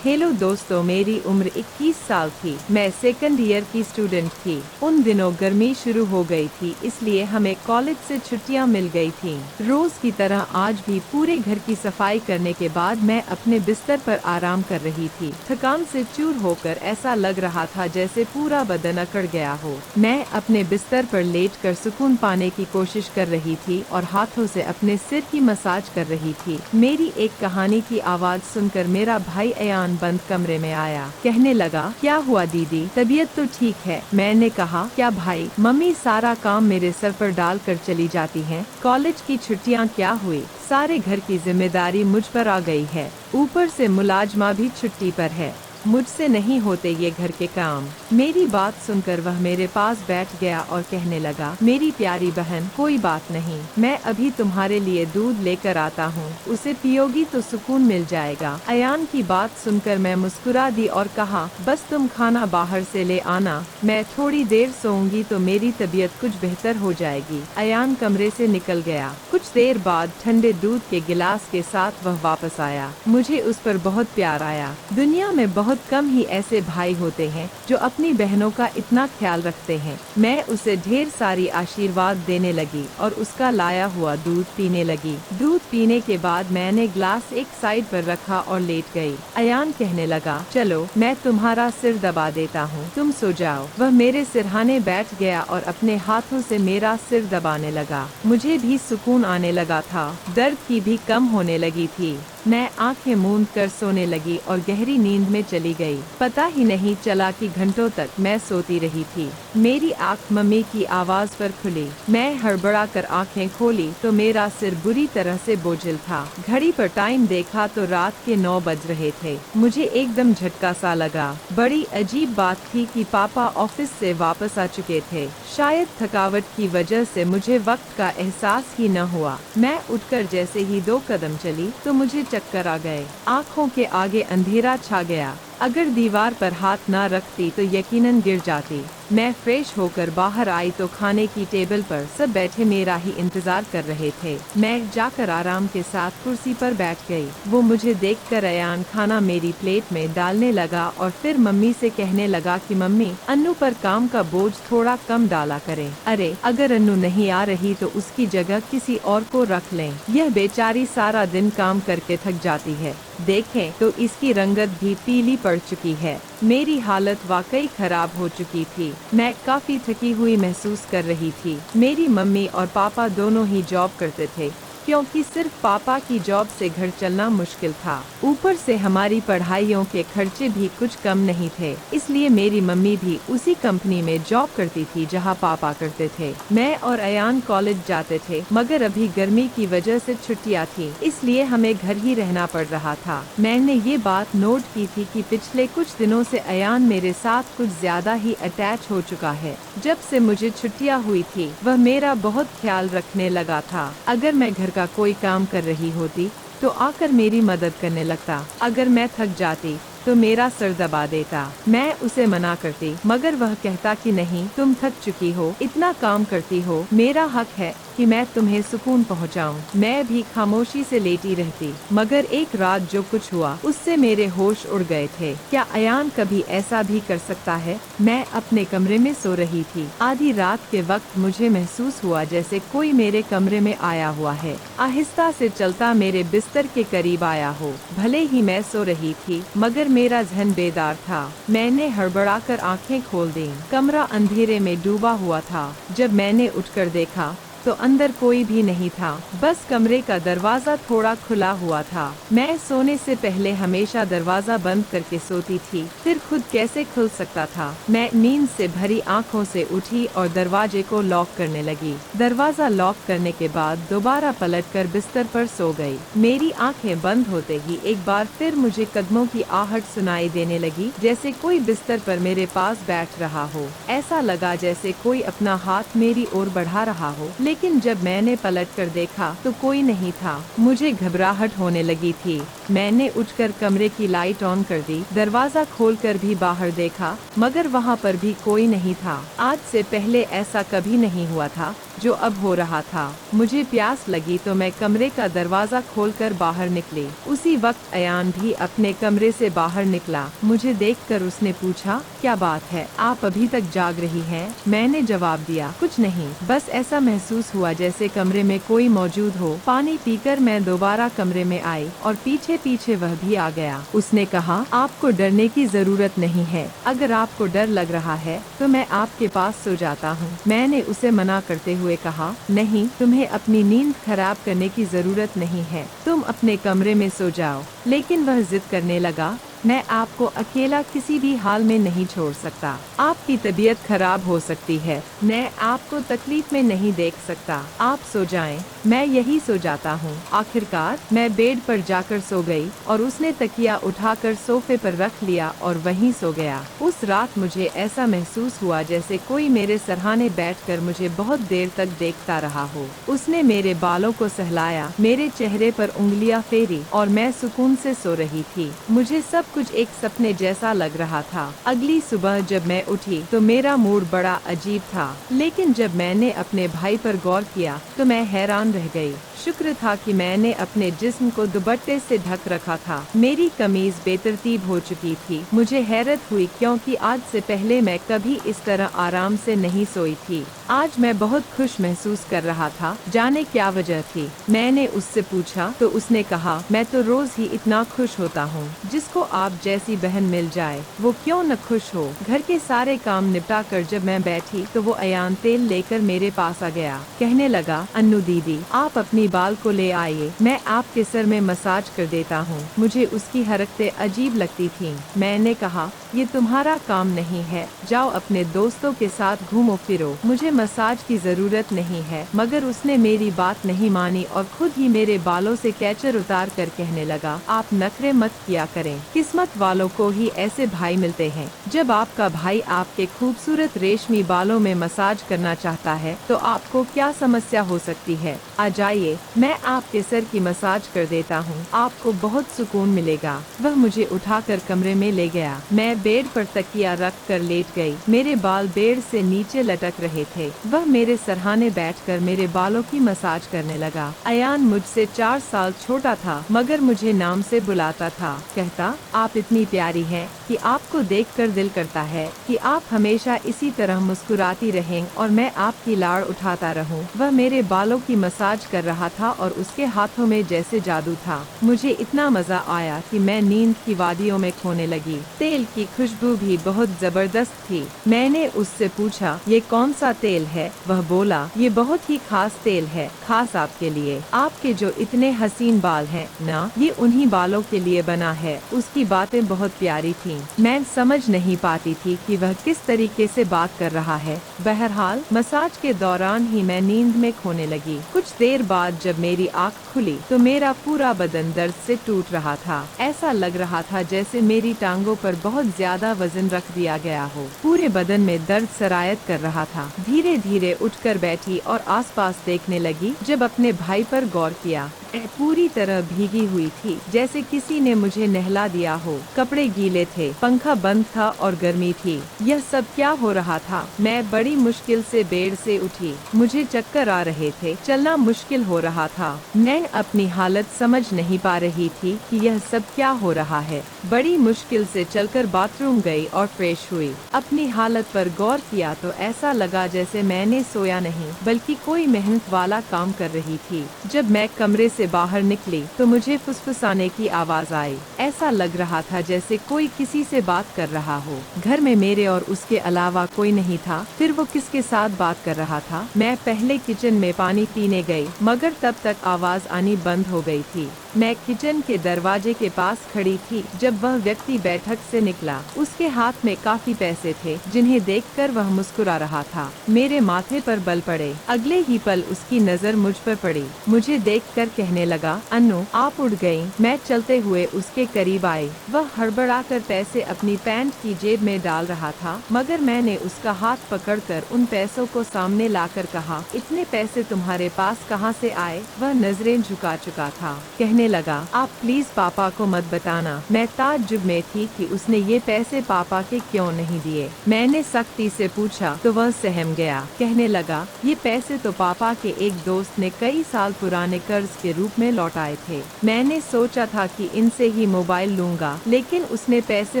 Hello दोस्तों, मेरी उम्र 21 साल थी। मैं सेकंड ईयर की स्टूडेंट थी। उन दिनों गर्मी शुरू हो गई थी, इसलिए हमें कॉलेज से छुट्टियां मिल गई थीं। रोज की तरह आज भी पूरे घर की सफाई करने के बाद मैं अपने बिस्तर पर आराम कर रही थी। थकान से चूर होकर ऐसा लग रहा था जैसे पूरा बदन अकड़ गया हो। मैं अपने बिस्तर पर लेटकर सुकून पाने की कोशिश कर रही थी और हाथों से अपने सिर की मसाज कर रही थी। मेरी एक कहानी की आवाज सुनकर मेरा भाई अयान बंद कमरे में आया। कहने लगा, क्या हुआ दीदी, तबीयत तो ठीक है? मैंने कहा, क्या भाई, मम्मी सारा काम मेरे सर पर डाल कर चली जाती हैं। कॉलेज की छुट्टियां क्या हुई, सारे घर की जिम्मेदारी मुझ पर आ गई है। ऊपर से मुलाजमा भी छुट्टी पर है। मुझसे नहीं होते ये घर के काम। मेरी बात सुनकर वह मेरे पास बैठ गया और कहने लगा, मेरी प्यारी बहन, कोई बात नहीं, मैं अभी तुम्हारे लिए दूध लेकर आता हूँ, उसे पियोगी तो सुकून मिल जाएगा। अयान की बात सुनकर मैं मुस्कुरा दी और कहा, बस तुम खाना बाहर से ले आना, मैं थोड़ी देर सोऊंगी तो मेरी तबीयत कुछ बेहतर हो जाएगी। अयान कमरे से निकल गया। कुछ देर बाद ठंडे दूध के गिलास के साथ वह वापस आया। मुझे उस पर बहुत प्यार आया। दुनिया में बहुत कम ही ऐसे भाई होते हैं जो अपनी बहनों का इतना ख्याल रखते हैं। मैं उसे ढेर सारी आशीर्वाद देने लगी और उसका लाया हुआ दूध पीने लगी। दूध पीने के बाद मैंने ग्लास एक साइड पर रखा और लेट गई। अयान कहने लगा, चलो मैं तुम्हारा सिर दबा देता हूँ, तुम सो जाओ। वह मेरे सिरहाने बैठ गया और अपने हाथों से मेरा सिर दबाने लगा। मुझे भी सुकून आने लगा था, दर्द की भी कम होने लगी थी। मैं आंखें मूंद कर सोने लगी और गहरी नींद में चली गई। पता ही नहीं चला कि घंटों तक मैं सोती रही थी। मेरी आंख मम्मी की आवाज पर खुली। मैं हड़बड़ा कर आंखें खोली तो मेरा सिर बुरी तरह से बोझिल था। घड़ी पर टाइम देखा तो रात के 9 बज रहे थे। मुझे एकदम झटका सा लगा। बड़ी अजीब बात थी कि पापा ऑफिस से वापस आ चुके थे। शायद थकावट की वजह से मुझे वक्त का एहसास ही न हुआ। मैं उठकर जैसे ही 2 कदम चली तो मुझे चक्कर आ गए। आँखों के आगे अंधेरा छा गया। अगर दीवार पर हाथ ना रखती तो यकीनन गिर जाती। मैं फ्रेश होकर बाहर आई तो खाने की टेबल पर सब बैठे मेरा ही इंतजार कर रहे थे। मैं जाकर आराम के साथ कुर्सी पर बैठ गई। वो मुझे देखकर अयान खाना मेरी प्लेट में डालने लगा और फिर मम्मी से कहने लगा कि मम्मी, अन्नू पर काम का बोझ थोड़ा कम डाला करें। अरे, अगर अन्नू नहीं आ रही तो उसकी जगह किसी और को रख लें। यह बेचारी सारा दिन काम करके थक जाती है। देखें तो इसकी रंगत भी पीली पड़ चुकी है। मेरी हालत वाकई खराब हो चुकी थी। मैं काफी थकी हुई महसूस कर रही थी। मेरी मम्मी और पापा दोनों ही जॉब करते थे, क्योंकि सिर्फ पापा की जॉब से घर चलना मुश्किल था। ऊपर से हमारी पढ़ाइयों के खर्चे भी कुछ कम नहीं थे, इसलिए मेरी मम्मी भी उसी कंपनी में जॉब करती थी जहां पापा करते थे। मैं और अयान कॉलेज जाते थे, मगर अभी गर्मी की वजह से छुट्टियां थी, इसलिए हमें घर ही रहना पड़ रहा था। मैंने ये बात नोट की थी कि पिछले कुछ दिनों से अयान मेरे साथ कुछ ज्यादा ही अटैच हो चुका है। जब से मुझे छुट्टियां हुई थी, वह मेरा बहुत ख्याल रखने लगा था। अगर मैं घर का कोई काम कर रही होती तो आकर मेरी मदद करने लगता। अगर मैं थक जाती तो मेरा सर दबा देता। मैं उसे मना करती, मगर वह कहता कि नहीं, तुम थक चुकी हो, इतना काम करती हो, मेरा हक है कि मैं तुम्हें सुकून पहुंचाऊं। मैं भी खामोशी से लेटी रहती, मगर एक रात जो कुछ हुआ उससे मेरे होश उड़ गए थे। क्या अयान कभी ऐसा भी कर सकता है? मैं अपने कमरे में सो रही थी। आधी रात के वक्त मुझे महसूस हुआ जैसे कोई मेरे कमरे में आया हुआ है, आहिस्ता से चलता मेरे बिस्तर के करीब आया हो। भले ही मैं सो रही थी, मगर मेरा ज़हन बेदार था। मैंने हड़बड़ाकर आंखें खोल दी। कमरा अंधेरे में डूबा हुआ था। जब मैंने उठकर देखा तो अंदर कोई भी नहीं था, बस कमरे का दरवाजा थोड़ा खुला हुआ था। मैं सोने से पहले हमेशा दरवाजा बंद करके सोती थी, फिर खुद कैसे खुल सकता था। मैं नींद से भरी आंखों से उठी और दरवाजे को लॉक करने लगी। दरवाजा लॉक करने के बाद दोबारा पलटकर बिस्तर पर सो गई। मेरी आंखें बंद होते ही एक बार फिर मुझे कदमों की आहट सुनाई देने लगी, जैसे कोई बिस्तर पर मेरे पास बैठ रहा हो। ऐसा लगा जैसे कोई अपना हाथ मेरी ओर बढ़ा रहा हो, लेकिन जब मैंने पलटकर देखा तो कोई नहीं था। मुझे घबराहट होने लगी थी। मैंने उठकर कमरे की लाइट ऑन कर दी। दरवाजा खोलकर भी बाहर देखा, मगर वहाँ पर भी कोई नहीं था। आज से पहले ऐसा कभी नहीं हुआ था। जो अब हो रहा था। मुझे प्यास लगी तो मैं कमरे का दरवाजा खोलकर बाहर निकली। उसी वक्त अयान भी अपने कमरे से बाहर निकला। मुझे देखकर उसने पूछा, क्या बात है, आप अभी तक जाग रही हैं? मैंने जवाब दिया, कुछ नहीं, बस ऐसा महसूस हुआ जैसे कमरे में कोई मौजूद हो। पानी पीकर मैं दोबारा कमरे में आई और पीछे पीछे वह भी आ गया। उसने कहा, आपको डरने की जरूरत नहीं है। अगर आपको डर लग रहा है तो मैं आपके पास सो जाता हूँ। मैंने उसे मना करते हुए कहा, नहीं, तुम्हें अपनी नींद खराब करने की जरूरत नहीं है, तुम अपने कमरे में सो जाओ। लेकिन वह जिद करने लगा, मैं आपको अकेला किसी भी हाल में नहीं छोड़ सकता। आपकी तबीयत खराब हो सकती है, मैं आपको तकलीफ में नहीं देख सकता। आप सो जाएं, मैं यही सो जाता हूँ। आखिरकार मैं बेड पर जाकर सो गई और उसने तकिया उठाकर सोफे पर रख लिया और वहीं सो गया। उस रात मुझे ऐसा महसूस हुआ जैसे कोई मेरे सरहाने बैठकर मुझे बहुत देर तक देखता रहा हो। उसने मेरे बालों को सहलाया, मेरे चेहरे पर उंगलियां फेरी और मैं सुकून से सो रही थी। मुझे सब कुछ एक सपने जैसा लग रहा था। अगली सुबह जब मैं उठी तो मेरा मूड बड़ा अजीब था, लेकिन जब मैंने अपने भाई पर गौर किया तो मैं हैरान रह गई। शुक्र था कि मैंने अपने जिस्म को दुपट्टे से ढक रखा था। मेरी कमीज बेतरतीब हो चुकी थी। मुझे हैरत हुई क्योंकि आज से पहले मैं कभी इस तरह आराम से नहीं सोई थी। आज मैं बहुत खुश महसूस कर रहा था। जाने क्या वजह थी? मैंने उससे पूछा तो उसने कहा, मैं तो रोज ही इतना खुश होता हूँ। जिसको आप जैसी बहन मिल जाए वो क्यों न खुश हो। घर के सारे काम निपटा कर जब मैं बैठी तो वो अयान तेल लेकर मेरे पास आ गया। कहने लगा, अन्नू दीदी, आप अपनी बाल को ले आइए, मैं आपके सर में मसाज कर देता हूँ। मुझे उसकी हरकतें अजीब लगती थीं। मैंने कहा, ये तुम्हारा काम नहीं है, जाओ अपने दोस्तों के साथ घूमो फिरो, मुझे मसाज की जरूरत नहीं है। मगर उसने मेरी बात नहीं मानी और खुद ही मेरे बालों से कैचर उतार कर कहने लगा, आप नखरे मत किया करें, किस्मत वालों को ही ऐसे भाई मिलते हैं। जब आपका भाई आपके खूबसूरत रेशमी बालों में मसाज करना चाहता है तो आपको क्या समस्या हो सकती है। आ जाइए, मैं आपके सर की मसाज कर देता हूँ, आपको बहुत सुकून मिलेगा। वह मुझे उठाकर कमरे में ले गया। मैं बेड पर तकिया रख कर लेट गई। मेरे बाल बेड से नीचे लटक रहे थे। वह मेरे सरहाने बैठकर मेरे बालों की मसाज करने लगा। अयान मुझसे 4 साल छोटा था मगर मुझे नाम से बुलाता था। कहता, आप इतनी प्यारी हैं कि आपको देखकर दिल करता है कि आप हमेशा इसी तरह मुस्कुराती रहें और मैं आपकी लाड़ उठाता रहूं। वह मेरे बालों की मसाज कर रहा था और उसके हाथों में जैसे जादू था। मुझे इतना मजा आया कि मैं नींद की वादियों में खोने लगी। तेल की खुशबू भी बहुत जबरदस्त थी। मैंने उससे पूछा, ये कौन सा तेल है? वह बोला, ये बहुत ही खास तेल है, खास आपके लिए। आपके जो इतने हसीन बाल हैं ना, ये उन्हीं बालों के लिए बना है। उसकी बातें बहुत प्यारी थीं। मैं समझ नहीं पाती थी कि वह किस तरीके से बात कर रहा है। बहरहाल मसाज के दौरान ही मैं नींद में खोने लगी। कुछ देर बाद जब मेरी आँख खुली तो मेरा पूरा बदन दर्द से टूट रहा था। ऐसा लग रहा था जैसे मेरी टांगों पर बहुत ज्यादा वजन रख दिया गया हो। पूरे बदन में दर्द सरायत कर रहा था। धीरे धीरे उठकर बैठी और आसपास देखने लगी। जब अपने भाई पर गौर किया, मैं पूरी तरह भीगी हुई थी, जैसे किसी ने मुझे नहला दिया हो। कपड़े गीले थे, पंखा बंद था और गर्मी थी। यह सब क्या हो रहा था? मैं बड़ी मुश्किल से बेड से उठी। मुझे चक्कर आ रहे थे, चलना मुश्किल हो रहा था। मैं अपनी हालत समझ नहीं पा रही थी कि यह सब क्या हो रहा है। बड़ी मुश्किल से चलकर बाथरूम गई और फ्रेश हुई। अपनी हालत पर गौर किया तो ऐसा लगा जैसे मैंने सोया नहीं बल्कि कोई मेहनत वाला काम कर रही थी। जब मैं कमरे से बाहर निकली तो मुझे फुसफुसाने की आवाज आई। ऐसा लग रहा था जैसे कोई किसी से बात कर रहा हो। घर में मेरे और उसके अलावा कोई नहीं था। फिर वो किसके साथ बात कर रहा था? मैं पहले किचन में पानी पीने गई मगर तब तक आवाज आनी बंद हो गई थी। मैं किचन के दरवाजे के पास खड़ी थी जब वह व्यक्ति बैठक से निकला। उसके हाथ में काफी पैसे थे जिन्हें देखकर वह मुस्कुरा रहा था। मेरे माथे पर बल पड़े। अगले ही पल उसकी नजर मुझ पर पड़ी। मुझे देखकर कह कहने लगा, अन्नू आप उठ गई। मैं चलते हुए उसके करीब आई। वह हड़बड़ाकर पैसे अपनी पैंट की जेब में डाल रहा था, मगर मैंने उसका हाथ पकड़कर उन पैसों को सामने लाकर कहा, इतने पैसे तुम्हारे पास कहाँ से आए? वह नजरें झुका चुका था। कहने लगा, आप प्लीज पापा को मत बताना। मैं ताज्जुब में थी कि उसने ये पैसे पापा के क्यों नहीं दिए। मैंने सख्ती से पूछा तो वह सहम गया। कहने लगा, ये पैसे तो पापा के एक दोस्त ने कई साल पुराने कर्ज के रूप में लौटाए थे। मैंने सोचा था कि इनसे ही मोबाइल लूंगा, लेकिन उसने पैसे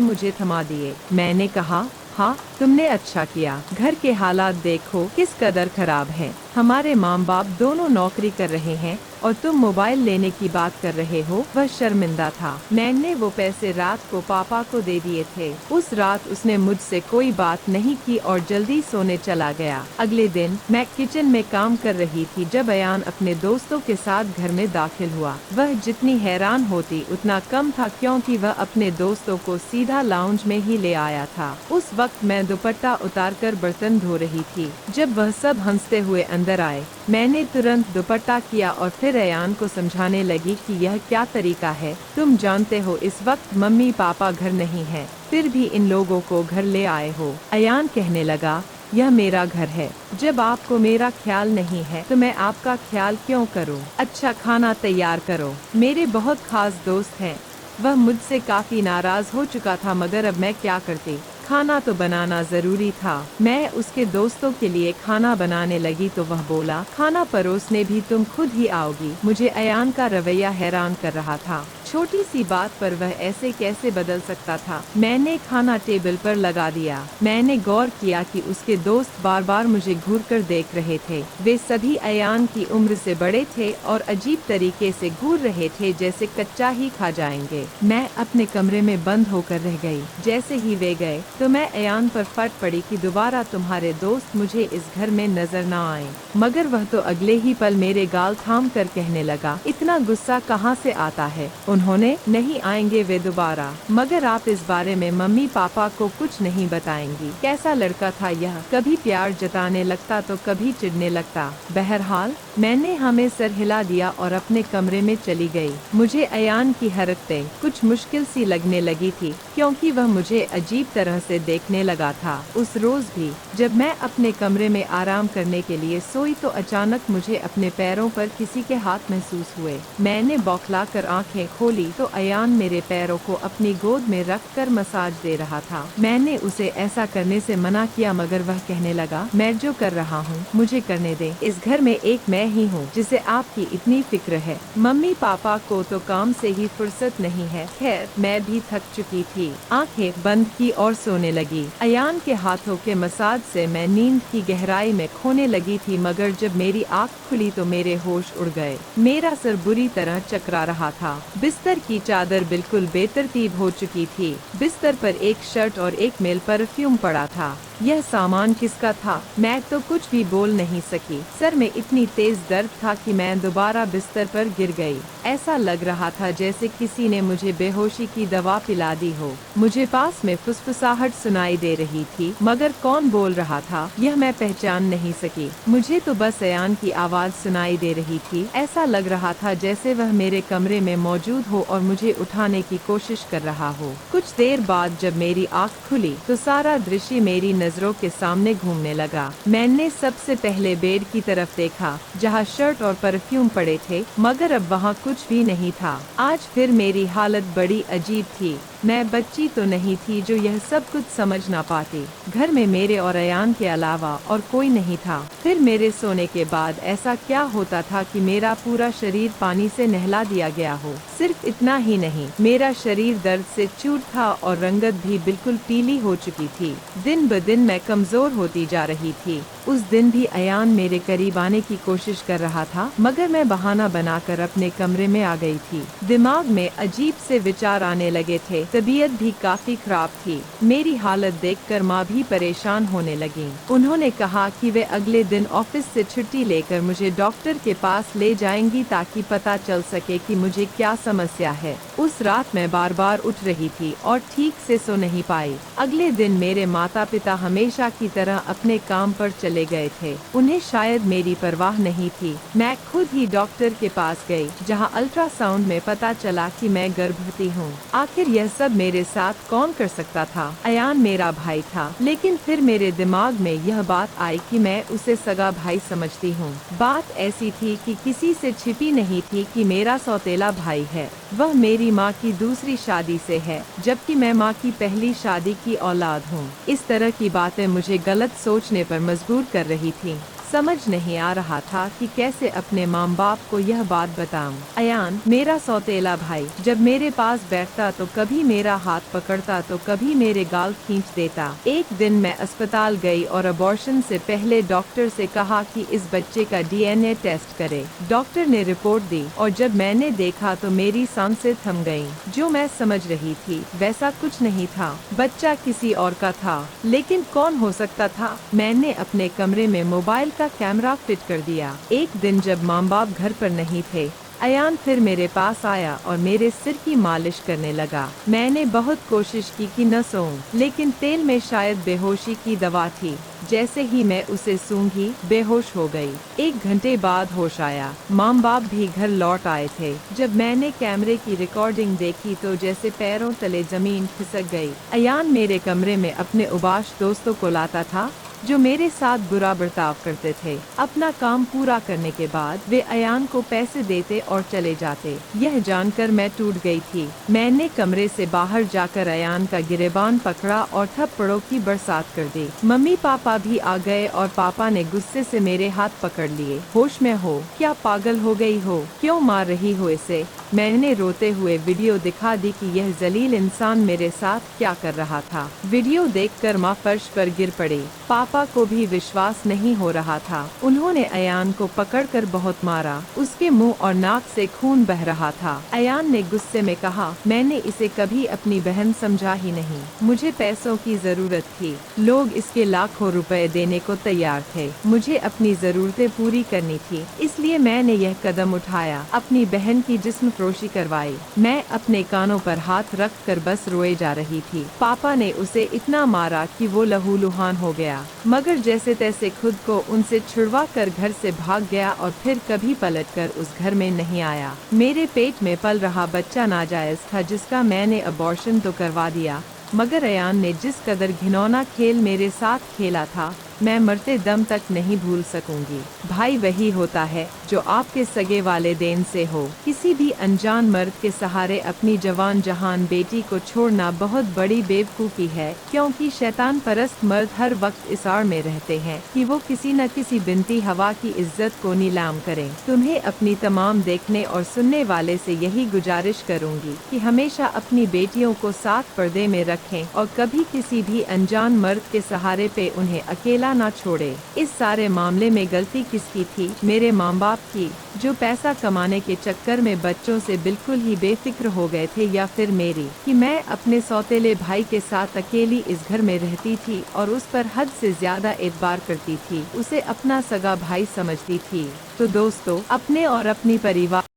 मुझे थमा दिए। मैंने कहा, हाँ तुमने अच्छा किया। घर के हालात देखो किस कदर खराब हैं। हमारे माँ बाप दोनों नौकरी कर रहे हैं और तुम मोबाइल लेने की बात कर रहे हो। वह शर्मिंदा था। मैंने वो पैसे रात को पापा को दे दिए थे। उस रात उसने मुझसे कोई बात नहीं की और जल्दी सोने चला गया। अगले दिन मैं किचन में काम कर रही थी जब अयान अपने दोस्तों के साथ घर में दाखिल हुआ। वह जितनी हैरान होती उतना कम था, क्योंकि वह अपने दोस्तों को सीधा लाउंज में ही ले आया था। उस वक्त मैं दुपट्टा उतारकर बर्तन धो रही थी। जब वह सब हंसते हुए अंदर आए, मैंने तुरंत दुपट्टा किया और फिर अयान को समझाने लगी कि यह क्या तरीका है। तुम जानते हो इस वक्त मम्मी पापा घर नहीं है, फिर भी इन लोगों को घर ले आए हो। अयान कहने लगा, यह मेरा घर है। जब आपको मेरा ख्याल नहीं है तो मैं आपका ख्याल क्यों करूं? अच्छा खाना तैयार करो, मेरे बहुत खास दोस्त हैं। वह मुझसे काफी नाराज हो चुका था, मगर अब मैं क्या करती। खाना तो बनाना जरूरी था। मैं उसके दोस्तों के लिए खाना बनाने लगी तो वह बोला, खाना परोसने भी तुम खुद ही आओगी। मुझे अयान का रवैया हैरान कर रहा था। छोटी सी बात पर वह ऐसे कैसे बदल सकता था। मैंने खाना टेबल पर लगा दिया। मैंने गौर किया कि उसके दोस्त बार बार मुझे घूरकर देख रहे थे। वे सभी अयान की उम्र से बड़े थे और अजीब तरीके से घूर रहे थे, जैसे कच्चा ही खा जाएंगे। मैं अपने कमरे में बंद होकर रह गई। जैसे ही वे गए तो मैं अयान पर फट पड़ी कि दोबारा तुम्हारे दोस्त मुझे इस घर में नजर न आए। मगर वह तो अगले ही पल मेरे गाल थाम कर कहने लगा, इतना गुस्सा कहाँ से आता है? उन्होंने नहीं आएंगे वे दोबारा। मगर आप इस बारे में मम्मी पापा को कुछ नहीं बताएंगी। कैसा लड़का था यह, कभी प्यार जताने लगता तो कभी चिढ़ने लगता। बहरहाल मैंने हमें सर हिला दिया और अपने कमरे में चली गई। मुझे अयान की हरकतें कुछ मुश्किल सी लगने लगी थी, क्योंकि वह मुझे अजीब तरह से देखने लगा था। उस रोज भी जब मैं अपने कमरे में आराम करने के लिए सोई तो अचानक मुझे अपने पैरों पर किसी के हाथ महसूस हुए। मैंने बौखलाकर आंखें खोली तो अयान मेरे पैरों को अपनी गोद में रखकर मसाज दे रहा था। मैंने उसे ऐसा करने से मना किया, मगर वह कहने लगा, मैं जो कर रहा हूँ मुझे करने दे। इस घर में एक मैं ही हूँ जिसे आपकी इतनी फिक्र है। मम्मी पापा को तो काम से ही फुर्सत नहीं है। खैर मैं भी थक चुकी थी। आंखें बंद की और सोने लगी। अयान के हाथों के मसाज से मैं नींद की गहराई में खोने लगी थी, मगर जब मेरी आँख खुली तो मेरे होश उड़ गए। मेरा सर बुरी तरह चकरा रहा था। बिस्तर की चादर बिल्कुल बेतरतीब हो चुकी थी। बिस्तर पर एक शर्ट और एक मेल परफ्यूम पड़ा था। यह सामान किसका था? मैं तो कुछ भी बोल नहीं सकी। सर में इतनी तेज दर्द था कि मैं दोबारा बिस्तर पर गिर गई। ऐसा लग रहा था जैसे किसी ने मुझे बेहोशी की दवा पिला दी हो। मुझे पास में फुसफुसाहट सुनाई दे रही थी, मगर कौन बोल रहा था यह मैं पहचान नहीं सकी। मुझे तो बस अयान की आवाज सुनाई दे रही थी। ऐसा लग रहा था जैसे वह मेरे कमरे में मौजूद हो और मुझे उठाने की कोशिश कर रहा हो। कुछ देर बाद जब मेरी आँख खुली तो सारा दृश्य मेरी नजरों के सामने घूमने लगा। मैंने सबसे पहले बेड की तरफ देखा, जहाँ शर्ट और परफ्यूम पड़े थे, मगर अब वहाँ कुछ भी नहीं था। आज फिर मेरी हालत बड़ी अजीब थी। मैं बच्ची तो नहीं थी जो यह सब कुछ समझ ना पाती। घर में मेरे और अयान के अलावा और कोई नहीं था। फिर मेरे सोने के बाद ऐसा क्या होता था कि मेरा पूरा शरीर पानी से नहला दिया गया हो। सिर्फ इतना ही नहीं, मेरा शरीर दर्द से चूर था और रंगत भी बिल्कुल पीली हो चुकी थी। दिन ब दिन मैं कमजोर होती जा रही थी। उस दिन भी अयान मेरे करीब आने की कोशिश कर रहा था, मगर मैं बहाना बनाकर अपने कमरे में आ गई थी। दिमाग में अजीब से विचार आने लगे थे। तबीयत भी काफी खराब थी। मेरी हालत देखकर माँ भी परेशान होने लगी। उन्होंने कहा कि वे अगले दिन ऑफिस से छुट्टी लेकर मुझे डॉक्टर के पास ले जाएंगी ताकि पता चल सके कि मुझे क्या समस्या है। उस रात मैं बार बार उठ रही थी और ठीक से सो नहीं पाई। अगले दिन मेरे माता पिता हमेशा की तरह अपने काम पर चले गए थे। उन्हें शायद मेरी परवाह नहीं थी। मैं खुद ही डॉक्टर के पास गई, जहां अल्ट्रासाउंड में पता चला कि मैं गर्भवती हूँ। आखिर यह सब मेरे साथ कौन कर सकता था? अयान मेरा भाई था, लेकिन फिर मेरे दिमाग में यह बात आई कि मैं उसे सगा भाई समझती हूँ। बात ऐसी थी कि किसी से छिपी नहीं थी कि मेरा सौतेला भाई है। वह मेरी माँ की दूसरी शादी से है, जबकि मैं माँ की पहली शादी की औलाद हूँ। इस तरह की बातें मुझे गलत सोचने पर मजबूर कर रही थीं। समझ नहीं आ रहा था कि कैसे अपने माँ बाप को यह बात बताऊं। अयान, मेरा सौतेला भाई, जब मेरे पास बैठता तो कभी मेरा हाथ पकड़ता तो कभी मेरे गाल खींच देता। एक दिन मैं अस्पताल गई और अबॉर्शन से पहले डॉक्टर से कहा कि इस बच्चे का DNA टेस्ट करे। डॉक्टर ने रिपोर्ट दी और जब मैंने देखा तो मेरी सांसें थम गईं। जो मैं समझ रही थी वैसा कुछ नहीं था। बच्चा किसी और का था, लेकिन कौन हो सकता था? मैंने अपने कमरे में मोबाइल का कैमरा फिट कर दिया। एक दिन जब माँ बाप घर पर नहीं थे, अयान फिर मेरे पास आया और मेरे सिर की मालिश करने लगा। मैंने बहुत कोशिश की कि न सोऊं, लेकिन तेल में शायद बेहोशी की दवा थी। जैसे ही मैं उसे सूंघी, बेहोश हो गई। 1 घंटे बाद होश आया। माँ बाप भी घर लौट आए थे। जब मैंने कैमरे की रिकॉर्डिंग देखी तो जैसे पैरों तले जमीन खिसक गई। अयान मेरे कमरे में अपने उबाश दोस्तों को लाता था, जो मेरे साथ बुरा बर्ताव करते थे। अपना काम पूरा करने के बाद वे अयान को पैसे देते और चले जाते। यह जानकर मैं टूट गई थी। मैंने कमरे से बाहर जाकर अयान का गिरेबान पकड़ा और थप्पड़ों की बरसात कर दी। मम्मी पापा भी आ गए और पापा ने गुस्से से मेरे हाथ पकड़ लिए। होश में हो? क्या पागल हो गई हो? क्यों मार रही हो इसे? मैंने रोते हुए वीडियो दिखा दी कि यह जलील इंसान मेरे साथ क्या कर रहा था। वीडियो देखकर माँ फर्श पर गिर पड़ी। पापा को भी विश्वास नहीं हो रहा था। उन्होंने अयान को पकड़कर बहुत मारा। उसके मुंह और नाक से खून बह रहा था। अयान ने गुस्से में कहा, मैंने इसे कभी अपनी बहन समझा ही नहीं। मुझे पैसों की जरूरत थी। लोग इसके लाखों रुपए देने को तैयार थे। मुझे अपनी जरूरतें पूरी करनी थी, इसलिए मैंने यह कदम उठाया। अपनी बहन की जिस्म फरोशी करवाई। मैं अपने कानों पर हाथ रख कर बस रोए जा रही थी। पापा ने उसे इतना मारा कि वो लहूलुहान हो गया, मगर जैसे तैसे खुद को उनसे छुड़वा कर घर से भाग गया और फिर कभी पलटकर उस घर में नहीं आया। मेरे पेट में पल रहा बच्चा नाजायज था, जिसका मैंने अबॉर्शन तो करवा दिया, मगर अयान ने जिस कदर घिनौना खेल मेरे साथ खेला था, मैं मरते दम तक नहीं भूल सकूंगी। भाई वही होता है जो आपके सगे वालिदैन से हो। किसी भी अनजान मर्द के सहारे अपनी जवान जहान बेटी को छोड़ना बहुत बड़ी बेवकूफ़ी है, क्योंकि शैतान परस्त मर्द हर वक्त इस आड़ में रहते हैं कि वो किसी न किसी बिनती हवा की इज्जत को नीलाम करें। तुम्हें अपनी तमाम देखने और सुनने वाले से यही गुजारिश करूंगी कि हमेशा अपनी बेटियों को साथ पर्दे में रखें और कभी किसी भी अनजान मर्द के सहारे पे उन्हें अकेला ना छोड़े। इस सारे मामले में गलती किसकी थी? मेरे माँ बाप की, जो पैसा कमाने के चक्कर में बच्चों से बिल्कुल ही बेफिक्र हो गए थे, या फिर मेरी कि मैं अपने सौतेले भाई के साथ अकेली इस घर में रहती थी और उस पर हद से ज्यादा एतबार करती थी, उसे अपना सगा भाई समझती थी। तो दोस्तों, अपने और अपनी परिवार